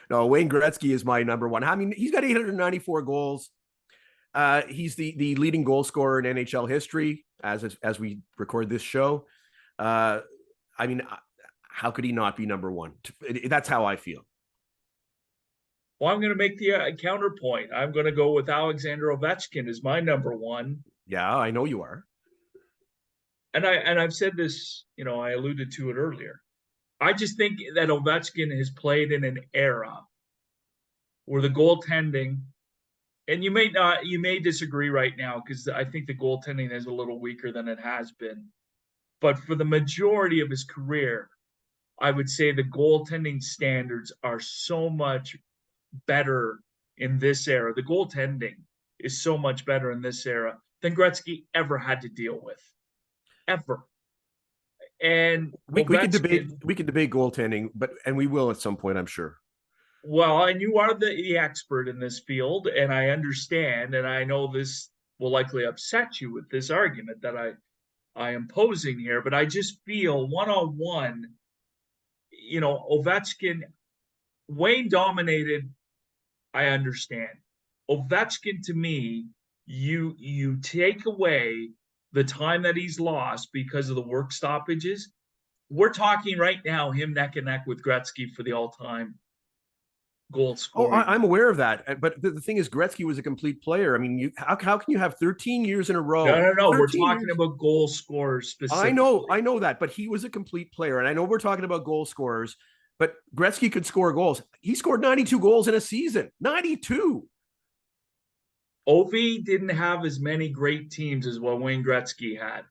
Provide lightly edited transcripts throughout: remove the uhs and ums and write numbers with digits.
No, Wayne Gretzky is my number one. I mean, he's got 894 goals. He's the leading goal scorer in NHL history as we record this show. I mean, how could he not be number one? That's how I feel. Well, I'm going to make the counterpoint. I'm going to go with Alexander Ovechkin as my number one. Yeah, I know you are. And I've said this, I alluded to it earlier. I just think that Ovechkin has played in an era where the goaltending, and you may disagree right now because I think the goaltending is a little weaker than it has been. But for the majority of his career, I would say the goaltending standards are so much better in this era. The goaltending is so much better in this era than Gretzky ever had to deal with, ever. And we can debate goaltending, and we will at some point, I'm sure. Well, and you are the expert in this field, and I understand, and I know this will likely upset you with this argument that I am posing here, but I just feel one-on-one, Ovechkin, Wayne dominated, I understand. Ovechkin, to me, you take away the time that he's lost because of the work stoppages. We're talking right now him neck and neck with Gretzky for the all-time goal scoring. Oh, I'm aware of that. But the thing is, Gretzky was a complete player. I mean, how can you have 13 years in a row? No. We're talking about goal scorers specifically. I know that, but he was a complete player. And I know we're talking about goal scorers, but Gretzky could score goals. He scored 92 goals in a season. 92. Ovi didn't have as many great teams as what Wayne Gretzky had,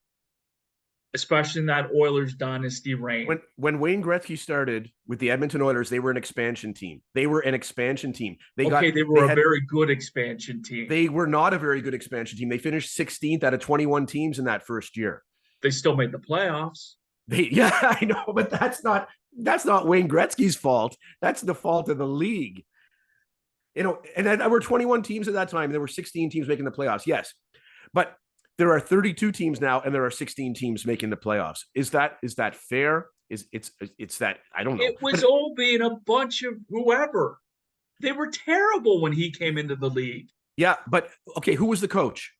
especially in that Oilers dynasty reign. When Wayne Gretzky started with the Edmonton Oilers, they were an expansion team. They were a very good expansion team. They were not a very good expansion team. They finished 16th out of 21 teams in that first year. They still made the playoffs. Yeah, I know, but that's not Wayne Gretzky's fault. That's the fault of the league. And there were 21 teams at that time. There were 16 teams making the playoffs. Yes, but there are 32 teams now, and there are 16 teams making the playoffs. Is that fair? It's that I don't know. It was Ovi and a bunch of whoever. They were terrible when he came into the league. Yeah, but okay, who was the coach?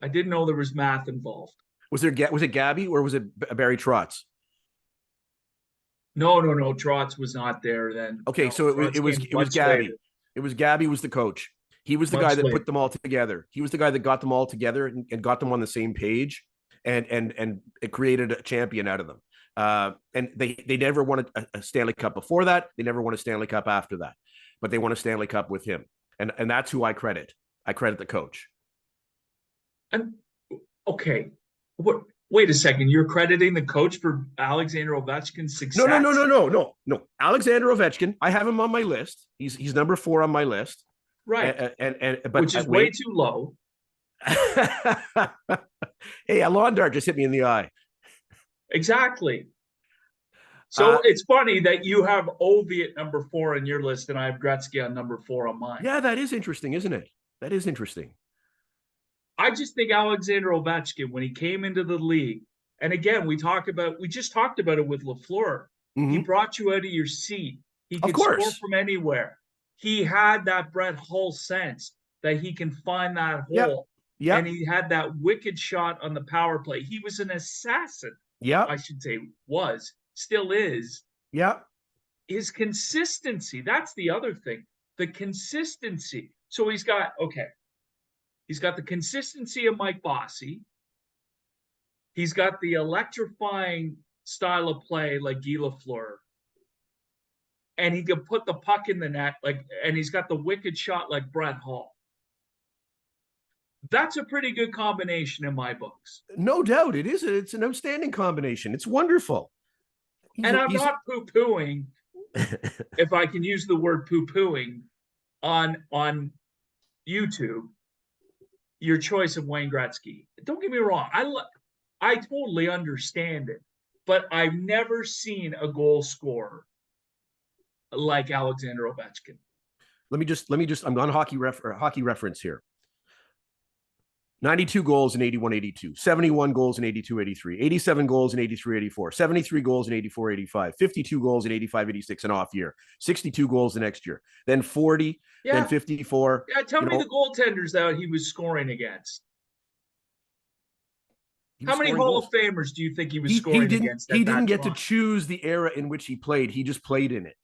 I didn't know there was math involved. Was it Gabby or was it Barry Trotz? No. Trotz was not there then. Okay, no, so it was Gabby. Later. It was Gabby was the coach. He was the guy that put them all together. He was the guy that got them all together and got them on the same page, and it created a champion out of them. And they never won a Stanley Cup before that. They never won a Stanley Cup after that, but they won a Stanley Cup with him, and that's who I credit. I credit the coach. And okay, wait a second. You're crediting the coach for Alexander Ovechkin's success? No. Alexander Ovechkin. I have him on my list. He's number 4 on my list. Right. But which is way too low. Hey, a lawn dart just hit me in the eye. Exactly. So it's funny that you have Ovi at number 4 on your list, and I have Gretzky on number 4 on mine. Yeah, that is interesting, isn't it? That is interesting. I just think Alexander Ovechkin, when he came into the league, and again, we just talked about it with Lafleur. Mm-hmm. He brought you out of your seat. He could score from anywhere. He had that Brett Hull sense that he can find that hole. Yeah. And he had that wicked shot on the power play. He was an assassin. Yeah. I should say still is. Yeah. His consistency. That's the other thing. The consistency. So he's got the consistency of Mike Bossy. He's got the electrifying style of play like Guy Lafleur. And he can put the puck in the net, and he's got the wicked shot like Brett Hull. That's a pretty good combination in my books. No doubt. It is. It's an outstanding combination. It's wonderful. I'm not poo-pooing, if I can use the word poo-pooing, on YouTube, your choice of Wayne Gretzky. Don't get me wrong. I totally understand it, but I've never seen a goal scorer like Alexander Ovechkin. Let me just I'm on hockey reference here. 92 goals in 81-82, 71 goals in 82-83, 87 goals in 83-84, 73 goals in 84-85, 52 goals in 85-86, an off year, 62 goals the next year, then 40, then 54. Yeah, tell me the goaltenders that he was scoring against. How many Hall of Famers do you think he was scoring against? He didn't get to choose the era in which he played. He just played in it.